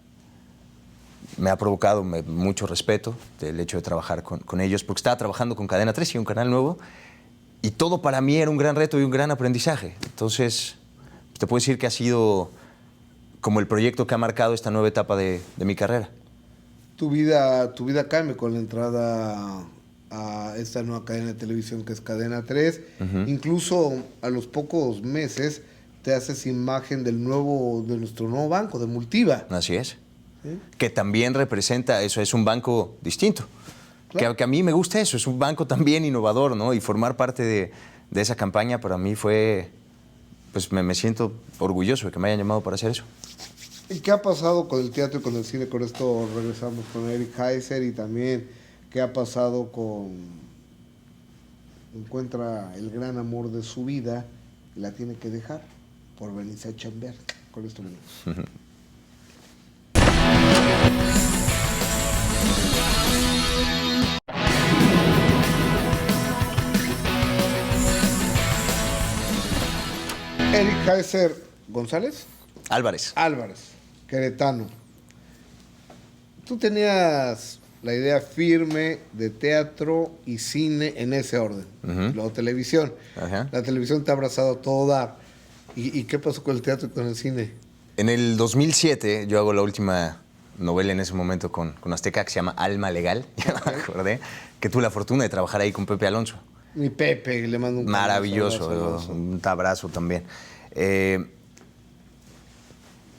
provocado mucho respeto el hecho de trabajar con ellos, porque estaba trabajando con Cadena 3 y un canal nuevo, y todo para mí era un gran reto y un gran aprendizaje. Entonces, te puedo decir que ha sido como el proyecto que ha marcado esta nueva etapa de mi carrera. Tu vida cambia con la entrada a esta nueva cadena de televisión que es Cadena 3. Incluso a los pocos meses te haces imagen de nuestro nuevo banco, de Multiva. Así es. ¿Sí? Que también representa, eso es un banco distinto. Claro. Que a mí me gusta eso, es un banco también innovador, ¿no? Y formar parte de esa campaña para mí fue, pues me siento orgulloso de que me hayan llamado para hacer eso. ¿Y qué ha pasado con el teatro y con el cine? Con esto regresamos con Eric Heiser, y también qué ha pasado encuentra el gran amor de su vida y la tiene que dejar por venirse a chambear. Con esto venimos. Eric Heiser González Álvarez. queretano. Tú tenías la idea firme de teatro y cine en ese orden. Luego televisión. Ajá. La televisión te ha abrazado todo dar. ¿Y qué pasó con el teatro y con el cine? En el 2007 yo hago la última novela en ese momento con Azteca que se llama Alma Legal, ya me acordé, que tuve la fortuna de trabajar ahí con Pepe Alonso. Mi Pepe, le mando un Maravilloso, abrazo. un abrazo también.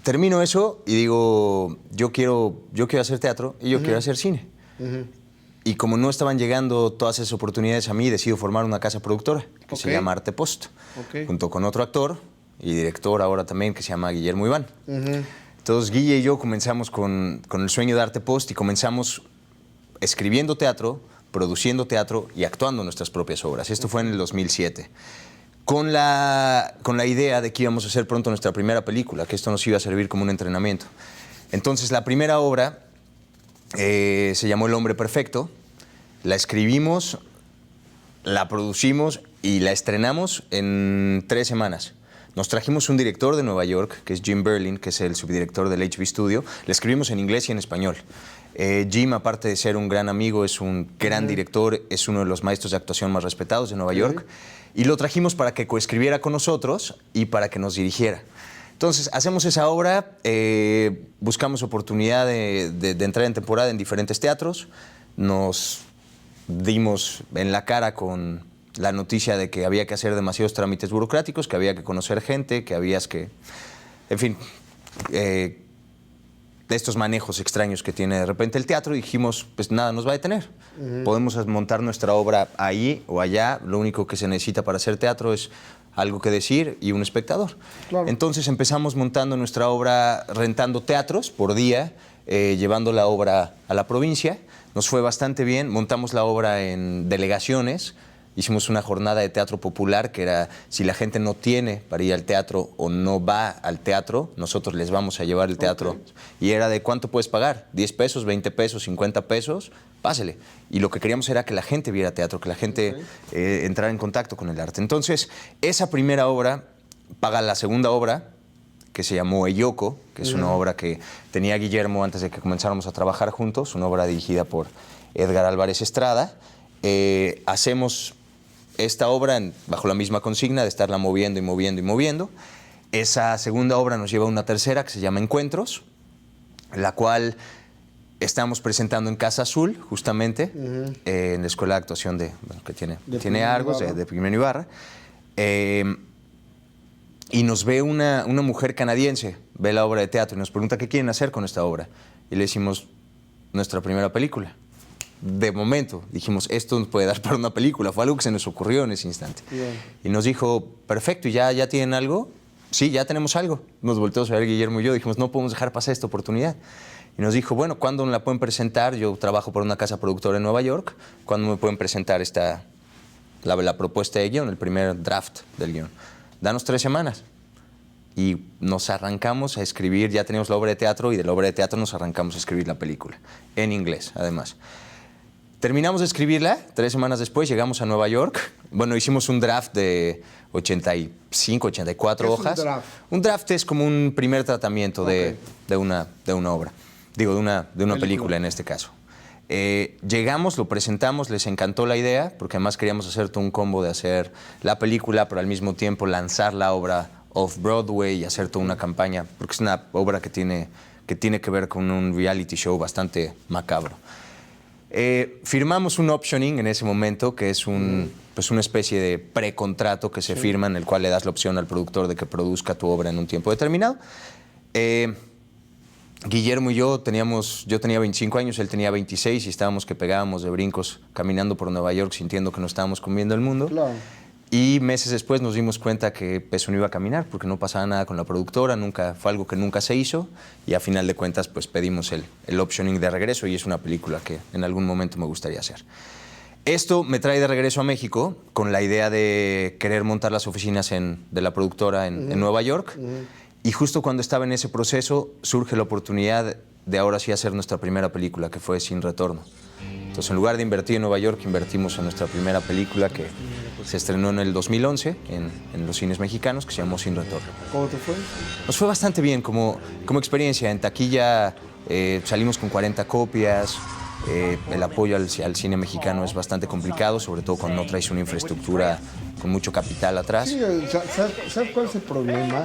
Termino eso y digo, yo quiero hacer teatro y yo quiero hacer cine. Y como no estaban llegando todas esas oportunidades a mí, decido formar una casa productora que se llama Arte Post, junto con otro actor y director ahora también que se llama Guillermo Iván. Entonces Guille y yo comenzamos con el sueño de Arte Post y comenzamos escribiendo teatro, produciendo teatro y actuando nuestras propias obras. Esto fue en el 2007. Con la idea de que íbamos a hacer pronto nuestra primera película, que esto nos iba a servir como un entrenamiento. Entonces la primera obra se llamó El Hombre Perfecto. La escribimos, la producimos y la estrenamos en 3 semanas. Nos trajimos un director de Nueva York, que es Jim Berlin, que es el subdirector del HB Studio. La escribimos en inglés y en español. Jim, aparte de ser un gran amigo, es un gran director, es uno de los maestros de actuación más respetados de Nueva York. Y lo trajimos para que coescribiera con nosotros y para que nos dirigiera. Entonces, hacemos esa obra, buscamos oportunidad de entrar en temporada en diferentes teatros, nos dimos en la cara con la noticia de que había que hacer demasiados trámites burocráticos, que había que conocer gente, que habías que... En fin, de estos manejos extraños que tiene de repente el teatro, y dijimos, pues nada nos va a detener. Podemos montar nuestra obra ahí o allá, lo único que se necesita para hacer teatro es algo que decir y un espectador. Claro. Entonces empezamos montando nuestra obra, rentando teatros por día, llevando la obra a la provincia. Nos fue bastante bien, montamos la obra en delegaciones, hicimos una jornada de teatro popular que era, si la gente no tiene para ir al teatro o no va al teatro, nosotros les vamos a llevar el teatro. Okay. Y era de ¿cuánto puedes pagar? 10 pesos, 20 pesos, 50 pesos, pásele. Y lo que queríamos era que la gente viera teatro, que la gente entrara en contacto con el arte. Entonces, esa primera obra paga la segunda obra, que se llamó Eyoko, que es una obra que tenía Guillermo antes de que comenzáramos a trabajar juntos, una obra dirigida por Edgar Álvarez Estrada. Hacemos esta obra bajo la misma consigna de estarla moviendo y moviendo y moviendo. Esa segunda obra nos lleva a una tercera que se llama Encuentros, la cual estamos presentando en Casa Azul, justamente, en la Escuela de Actuación que tiene Argos, de Primero Ibarra. Y nos ve una mujer canadiense, ve la obra de teatro y nos pregunta qué quieren hacer con esta obra. Y le decimos, nuestra primera película. De momento, dijimos, esto nos puede dar para una película. Fue algo que se nos ocurrió en ese instante. Y nos dijo, perfecto, ¿y ya tienen algo? Sí, ya tenemos algo. Nos volteamos a ver Guillermo y yo, dijimos, no podemos dejar pasar esta oportunidad. Y nos dijo, bueno, ¿cuándo me la pueden presentar? Yo trabajo por una casa productora en Nueva York. ¿Cuándo me pueden presentar la propuesta de guión, el primer draft del guión? Danos 3 semanas. Y nos arrancamos a escribir, ya teníamos la obra de teatro, y de la obra de teatro nos arrancamos a escribir la película, en inglés, además. Terminamos de escribirla, 3 semanas después llegamos a Nueva York. Bueno, hicimos un draft de 85, 84 hojas. Un draft es como un primer tratamiento de una obra. Digo, de una película en este caso. Llegamos, lo presentamos, les encantó la idea, porque además queríamos hacer todo un combo de hacer la película, pero al mismo tiempo lanzar la obra off-Broadway y hacer toda una campaña, porque es una obra que tiene que ver con un reality show bastante macabro. Firmamos un optioning en ese momento, que es pues una especie de precontrato que se firma, en el cual le das la opción al productor de que produzca tu obra en un tiempo determinado. Guillermo y yo tenía 25 años, él tenía 26 y estábamos que pegábamos de brincos caminando por Nueva York sintiendo que nos estábamos comiendo el mundo. Claro. Y meses después nos dimos cuenta que eso no iba a caminar porque no pasaba nada con la productora, fue algo que nunca se hizo, y a final de cuentas pues pedimos el optioning de regreso, y es una película que en algún momento me gustaría hacer. Esto me trae de regreso a México con la idea de querer montar las oficinas de la productora en Nueva York. Y justo cuando estaba en ese proceso surge la oportunidad de ahora sí hacer nuestra primera película, que fue Sin Retorno. Entonces, en lugar de invertir en Nueva York, invertimos en nuestra primera película, que se estrenó en el 2011 en los cines mexicanos, que se llamó Sin Retorno. ¿Cómo te fue? Nos fue bastante bien como experiencia. En taquilla salimos con 40 copias. El apoyo al cine mexicano es bastante complicado, sobre todo cuando no traes una infraestructura con mucho capital atrás. Sí, ¿sabes cuál es el problema?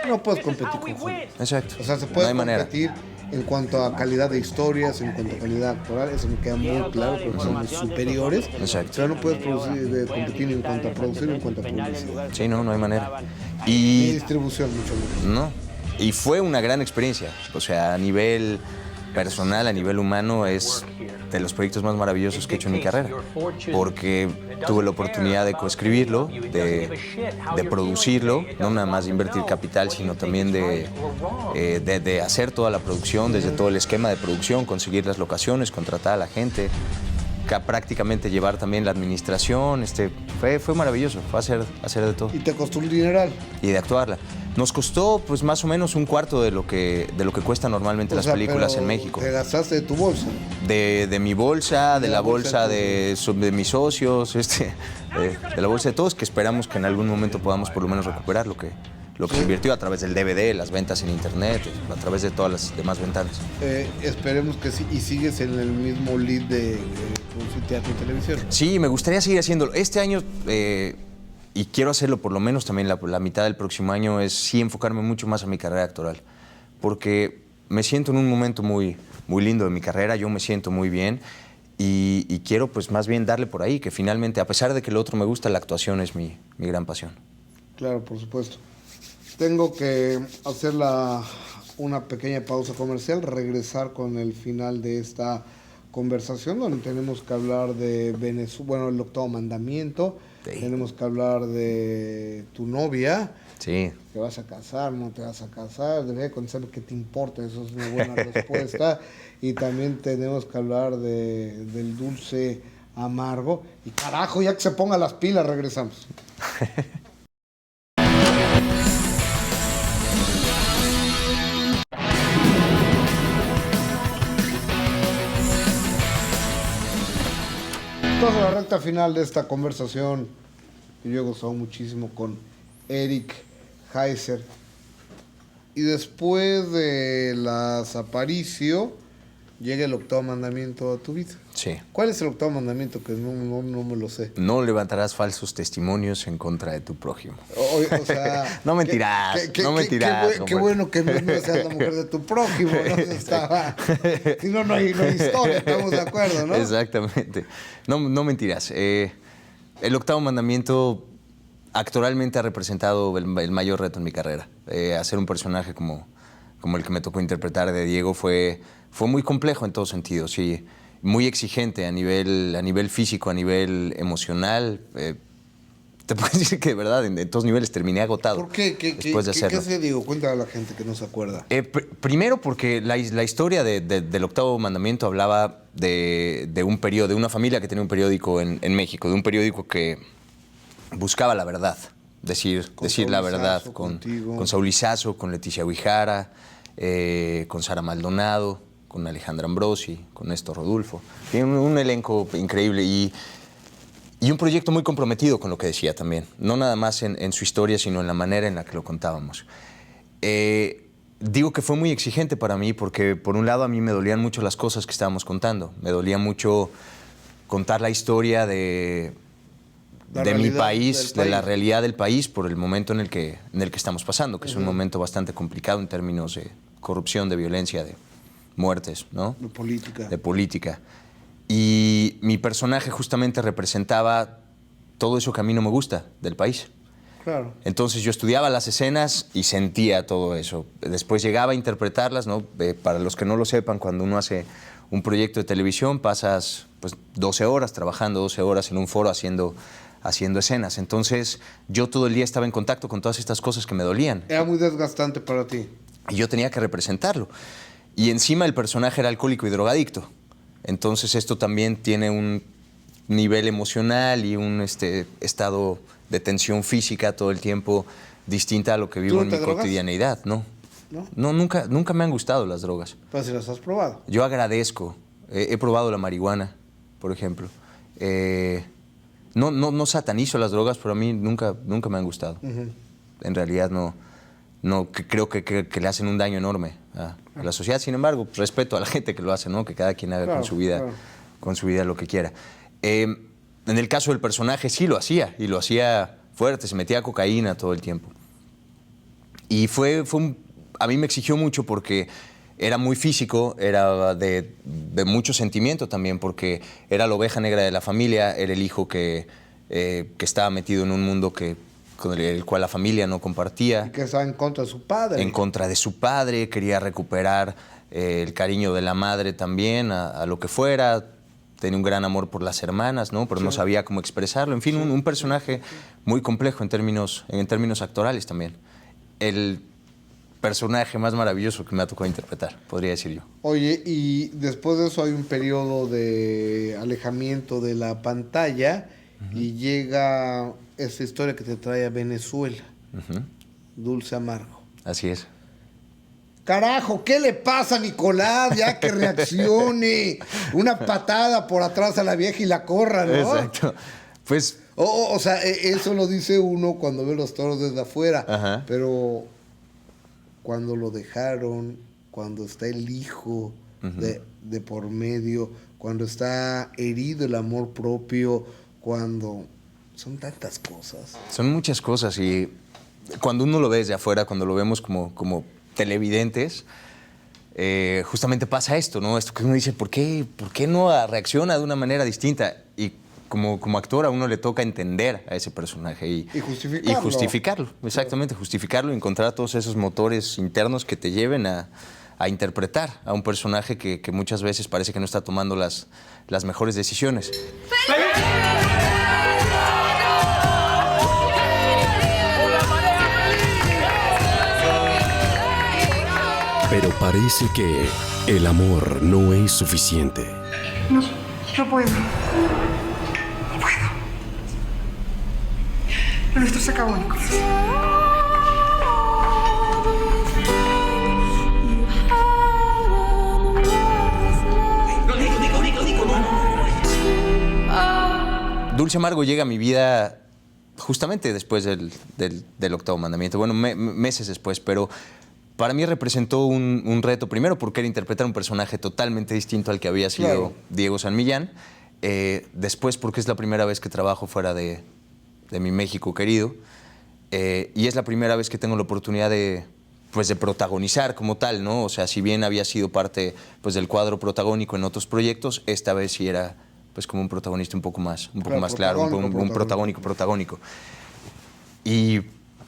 No puedes competir con Hollywood. Exacto. O sea, se puede no hay competir en cuanto a calidad de historias, en cuanto a calidad actoral, eso me queda muy claro, porque somos superiores. Exacto. Pero no puedes competir en cuanto a producir, en cuanto a publicidad. Sí, no hay manera. Y distribución, mucho menos. No. Y fue una gran experiencia. O sea, a nivel personal, a nivel humano, es de los proyectos más maravillosos que he hecho en mi carrera, porque tuve la oportunidad de coescribirlo, de producirlo, no nada más de invertir capital, sino también de hacer toda la producción, desde todo el esquema de producción, conseguir las locaciones, contratar a la gente, prácticamente llevar también la administración. Fue maravilloso, fue hacer de todo. ¿Y te costó un dineral? Y de actuarla. Nos costó pues más o menos 1/4 de lo que cuestan normalmente las películas en México. ¿Te gastaste de tu bolsa? De mi bolsa, de la bolsa de mis socios, de la bolsa de todos, que esperamos que en algún momento podamos por lo menos recuperar lo que se invirtió a través del DVD, las ventas en internet, a través de todas las demás ventanas. Esperemos que sí. ¿Y sigues en el mismo lead de producir teatro y televisión? Sí, me gustaría seguir haciéndolo. Este año, y quiero hacerlo por lo menos también la mitad del próximo año, es sí enfocarme mucho más a mi carrera actoral. Porque me siento en un momento muy, muy lindo de mi carrera, yo me siento muy bien. Y quiero pues más bien darle por ahí, que finalmente, a pesar de que lo otro me gusta, la actuación es mi gran pasión. Claro, por supuesto. Tengo que hacer la una pequeña pausa comercial, regresar con el final de esta conversación donde tenemos que hablar de Venezuela, bueno, el octavo mandamiento, Sí. tenemos que hablar de tu novia. Sí. ¿Te vas a casar? ¿No te vas a casar? Debería conocer qué te importa, eso es una buena respuesta. Y también tenemos que hablar del dulce amargo. Y carajo, ya que se ponga las pilas, regresamos. Entonces, la recta final de esta conversación, que yo he gozado muchísimo con Eric Heiser. Y después de las Aparicio, llega el octavo mandamiento a tu vida. Sí. ¿Cuál es el octavo mandamiento? Que no me lo sé. No levantarás falsos testimonios en contra de tu prójimo. O sea, No mentirás, no mentirás. Qué bueno que no seas la mujer de tu prójimo, ¿no? Si no, no hay historia, estamos de acuerdo, ¿no? Exactamente. No mentirás. El octavo mandamiento actoralmente ha representado el mayor reto en mi carrera. Hacer un personaje como el que me tocó interpretar de Diego fue muy complejo en todos sentidos y muy exigente a nivel físico, a nivel emocional. Te puedo decir que de verdad en todos niveles terminé agotado. ¿Por qué? Después de hacerlo. ¿Qué hace Diego? Cuéntale a la gente que no se acuerda. Primero porque la historia del octavo mandamiento hablaba de un periodo, de una familia que tenía un periódico en México, de un periódico que buscaba la verdad, decir la verdad, con Saúl Lizazo, con Leticia Guijara, con Sara Maldonado, con Alejandra Ambrosi, con Néstor Rodulfo. Tiene un elenco increíble y un proyecto muy comprometido con lo que decía también, no nada más en su historia, sino en la manera en la que lo contábamos. Digo que fue muy exigente para mí porque, por un lado, a mí me dolían mucho las cosas que estábamos contando. Me dolía mucho contar la historia de mi país, de la realidad del país, por el momento en el que estamos pasando, que es un momento bastante complicado en términos de corrupción, de violencia, de muertes, ¿no? De política. De política. Y mi personaje justamente representaba todo eso que a mí no me gusta del país. Claro. Entonces yo estudiaba las escenas y sentía todo eso. Después llegaba a interpretarlas, ¿no? Para los que no lo sepan, cuando uno hace un proyecto de televisión, pasas pues 12 horas trabajando, 12 horas en un foro haciendo escenas. Entonces yo todo el día estaba en contacto con todas estas cosas que me dolían. Era muy desgastante para ti. Y yo tenía que representarlo. Y encima el personaje era alcohólico y drogadicto. Entonces esto también tiene un nivel emocional y un estado de tensión física todo el tiempo distinta a lo que vivo en mi cotidianeidad, ¿no? No, nunca me han gustado las drogas. Pero si las has probado. Yo agradezco. He probado la marihuana, por ejemplo. No satanizo las drogas, pero a mí nunca me han gustado. En realidad creo que le hacen un daño enorme a la sociedad. Sin embargo, pues, respeto a la gente que lo hace, ¿no? Que cada quien haga con su vida lo que quiera. En el caso del personaje sí lo hacía, y lo hacía fuerte, se metía cocaína todo el tiempo. Y a mí me exigió mucho porque era muy físico, era de mucho sentimiento también, porque era la oveja negra de la familia, era el hijo que estaba metido en un mundo con el cual la familia no compartía. Y que estaba en contra de su padre. En contra de su padre, quería recuperar el cariño de la madre también, a lo que fuera. Tenía un gran amor por las hermanas, ¿no? Pero no sabía cómo expresarlo. En fin, un personaje muy complejo en términos actorales también. El personaje más maravilloso que me ha tocado interpretar, podría decir yo. Oye, y después de eso hay un periodo de alejamiento de la pantalla y llega esta historia que te trae a Venezuela, Dulce Amargo. Así es. Carajo, ¿qué le pasa a Nicolás? Ya que reaccione. Una patada por atrás a la vieja y la corra, ¿no? Exacto. Pues... O sea, eso lo dice uno cuando ve los toros desde afuera. Ajá. Pero cuando lo dejaron, cuando está el hijo de por medio, cuando está herido el amor propio, cuando... Son tantas cosas. Son muchas cosas y cuando uno lo ve desde afuera, cuando lo vemos como televidentes, justamente pasa esto, ¿no? Esto que uno dice, ¿por qué no reacciona de una manera distinta? Y como actor a uno le toca entender a ese personaje y justificarlo. Y justificarlo, exactamente, justificarlo y encontrar todos esos motores internos que te lleven a interpretar a un personaje que muchas veces parece que no está tomando las mejores decisiones. Pero parece que el amor no es suficiente. No puedo. No puedo. Lo nuestro se acabó, Nicolás. Dulce Amargo llega a mi vida justamente después del octavo mandamiento, bueno, meses después, pero para mí representó un reto, primero porque era interpretar un personaje totalmente distinto al que había sido Claro. Diego San Millán, después porque es la primera vez que trabajo fuera de mi México querido, y es la primera vez que tengo la oportunidad de protagonizar como tal, ¿no? O sea, si bien había sido parte pues, del cuadro protagónico en otros proyectos, esta vez sí era pues como un protagonista un poco más claro, un protagónico. Y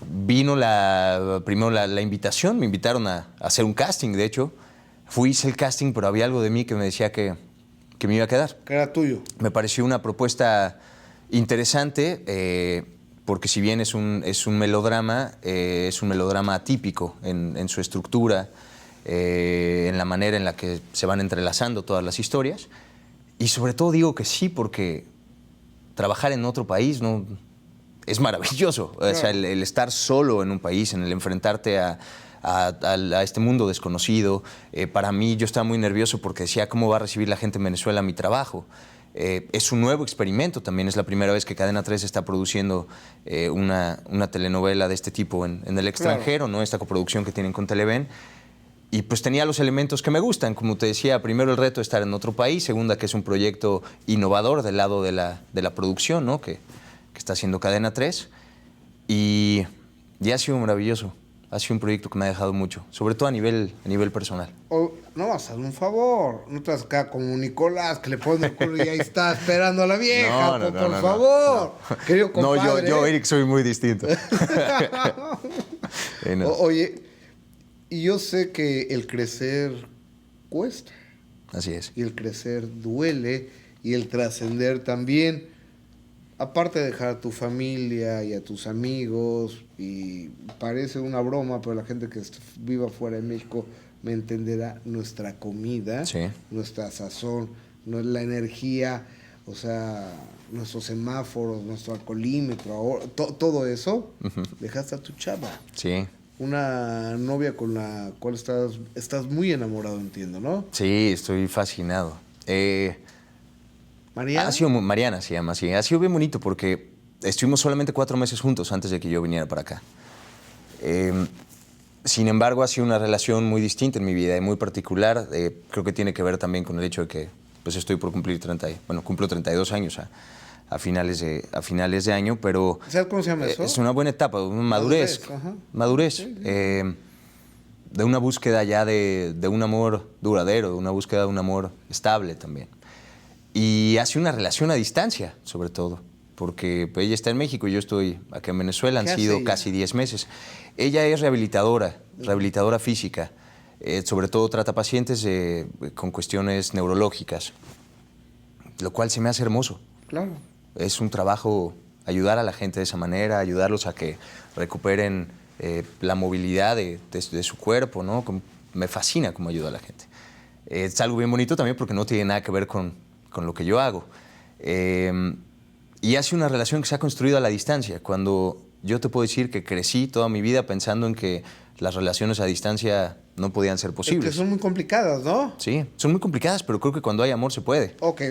vino primero la invitación, me invitaron a hacer un casting, de hecho. Hice el casting, pero había algo de mí que me decía que me iba a quedar. Que era tuyo. Me pareció una propuesta interesante, porque si bien es un melodrama atípico en su estructura, en la manera en la que se van entrelazando todas las historias. Y sobre todo digo que sí, porque trabajar en otro país no es maravilloso. O sea, el estar solo en un país, en el enfrentarte a este mundo desconocido. Para mí, yo estaba muy nervioso porque decía, ¿cómo va a recibir la gente en Venezuela mi trabajo? Es un nuevo experimento también. Es la primera vez que Cadena 3 está produciendo una telenovela de este tipo en el extranjero, claro, ¿no? Esta coproducción que tienen con Televen. Y pues tenía los elementos que me gustan. Como te decía, primero el reto de estar en otro país. Segunda, que es un proyecto innovador del lado de la producción, ¿no? Que está haciendo Cadena 3. Y ha sido maravilloso. Ha sido un proyecto que me ha dejado mucho, sobre todo a nivel personal. No vas a hacer un favor, no te vas a quedar como Nicolás, que le pone el culo y ahí está esperando a la vieja, por favor. No. Querido compadre. No, yo, Eric, soy muy distinto. No. Oye, y yo sé que el crecer cuesta. Así es. Y el crecer duele, y el trascender también. Aparte de dejar a tu familia y a tus amigos, y parece una broma, pero la gente que viva fuera de México me entenderá, nuestra comida, sí, nuestra sazón, la energía, o sea, nuestros semáforos, nuestro alcoholímetro, todo eso, dejaste a tu chava. Sí. Una novia con la cual estás muy enamorado, entiendo, ¿no? Sí, estoy fascinado. ¿Mariana? Mariana se llama, sí. Ha sido bien bonito porque estuvimos solamente 4 meses juntos antes de que yo viniera para acá. Sin embargo, ha sido una relación muy distinta en mi vida y muy particular. Creo que tiene que ver también con el hecho de que pues estoy por cumplir cumplo 32 años a finales de año, pero... ¿Sabes cómo se llama eso? Es una buena etapa, una madurez. Madurez. Sí. De una búsqueda ya de un amor duradero, de una búsqueda de un amor estable también. Y hace una relación a distancia, sobre todo, porque pues, ella está en México y yo estoy acá en Venezuela. Han sido casi 10 meses. Ella es rehabilitadora física. Sobre todo trata pacientes con cuestiones neurológicas, lo cual se me hace hermoso. Claro. Es un trabajo ayudar a la gente de esa manera, ayudarlos a que recuperen la movilidad de su cuerpo, ¿no? Me fascina cómo ayuda a la gente. Es algo bien bonito también porque no tiene nada que ver con lo que yo hago. Y hace una relación que se ha construido a la distancia. Cuando yo te puedo decir que crecí toda mi vida pensando en que las relaciones a distancia no podían ser posibles. Es que son muy complicadas, ¿no? Sí, son muy complicadas, pero creo que cuando hay amor se puede. Ok,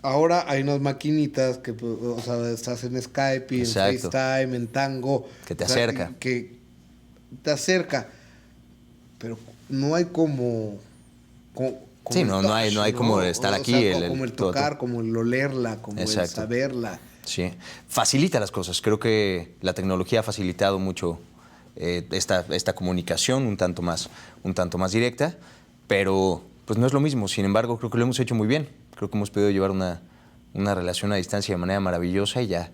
ahora hay unas maquinitas que, o sea, estás en Skype, y en FaceTime, en Tango. Que te acerca. Que te acerca, pero no hay como sí, no hay como estar aquí. Como el tocar, como el olerla, como el saberla. Sí, facilita las cosas. Creo que la tecnología ha facilitado mucho esta comunicación un tanto más directa, pero pues no es lo mismo. Sin embargo, creo que lo hemos hecho muy bien. Creo que hemos podido llevar una una relación a distancia de manera maravillosa y ya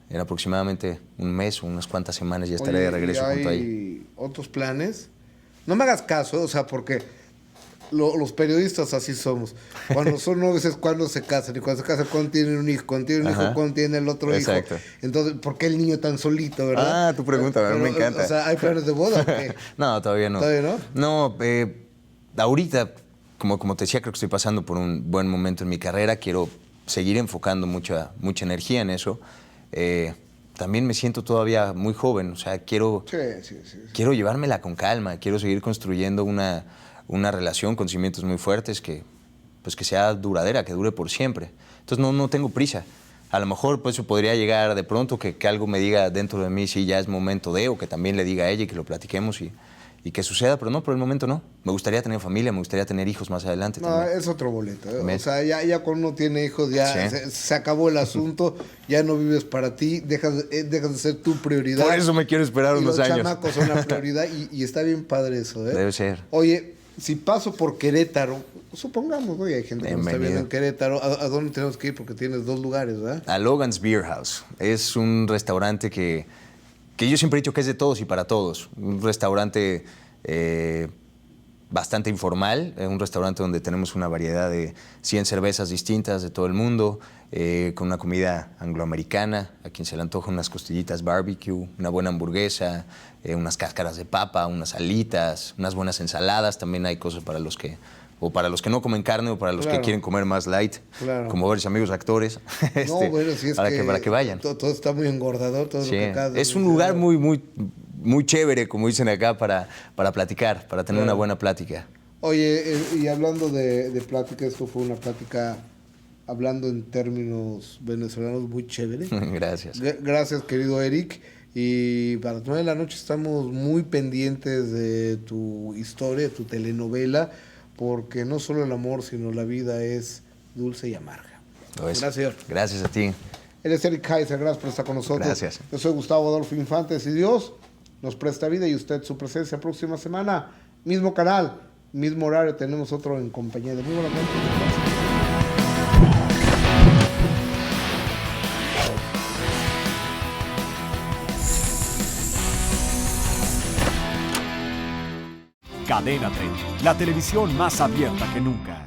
en aproximadamente un mes o unas cuantas semanas ya estaré de regreso junto a ella. ¿Hay otros planes? No me hagas caso, o sea, porque los periodistas así somos. Cuando son novios es cuando se casan, y cuando se casan, cuando tienen un hijo, cuando tienen un hijo, cuando tienen el otro Exacto. hijo. Entonces, ¿por qué el niño tan solito, verdad? Ah, tu pregunta, me encanta. O sea, ¿hay planes de boda o qué? No, todavía no. ¿Todavía no? No, ahorita, como te decía, creo que estoy pasando por un buen momento en mi carrera. Quiero seguir enfocando mucha energía en eso. También me siento todavía muy joven, o sea, quiero llevármela con calma, quiero seguir construyendo una relación con cimientos muy fuertes que sea duradera, que dure por siempre. Entonces no tengo prisa. A lo mejor pues podría llegar de pronto que algo me diga dentro de mí si ya es momento de, o que también le diga a ella y que lo platiquemos y que suceda, pero no, por el momento no. Me gustaría tener familia, me gustaría tener hijos más adelante. No, también. es otro boleto. O sea, ya cuando uno tiene hijos, ya Sí. se acabó el asunto, ya no vives para ti, dejas de ser tu prioridad. Por eso me quiero esperar unos años. Los chamacos son la prioridad y está bien padre eso, ¿eh? Debe ser. Oye, si paso por Querétaro, supongamos, ¿no? Y hay gente que nos está viendo Bienvenido. en Querétaro, ¿a dónde tenemos que ir? Porque tienes 2 lugares, ¿verdad? A Logan's Beer House. Es un restaurante que yo siempre he dicho que es de todos y para todos. Un restaurante bastante informal, un restaurante donde tenemos una variedad de 100 cervezas distintas de todo el mundo, con una comida angloamericana, a quien se le antoja unas costillitas barbecue, una buena hamburguesa, unas cáscaras de papa, unas alitas, unas buenas ensaladas. También hay cosas para los que no comen carne o para los que quieren comer más light, como varios amigos actores, No, bueno, si es para que vayan. Todo está muy engordador, todo Sí, lo que acabas de es un mencionar. lugar muy chévere, como dicen acá, para platicar, para tener una buena plática. Oye, y hablando de plática, esto fue una plática hablando en términos venezolanos muy chévere. Gracias. Gracias, querido Eric. Y para las 9 de la noche estamos muy pendientes de tu historia, de tu telenovela, porque no solo el amor, sino la vida es dulce y amarga. Lo es. Gracias. Gracias a ti. Él es Eric Kaiser, gracias por estar con nosotros. Gracias. Yo soy Gustavo Adolfo Infante. Si Dios nos presta vida y usted su presencia próxima semana, mismo canal, mismo horario, tenemos otro En Compañía de. Muy buenas noches. Cadena 30, la televisión más abierta que nunca.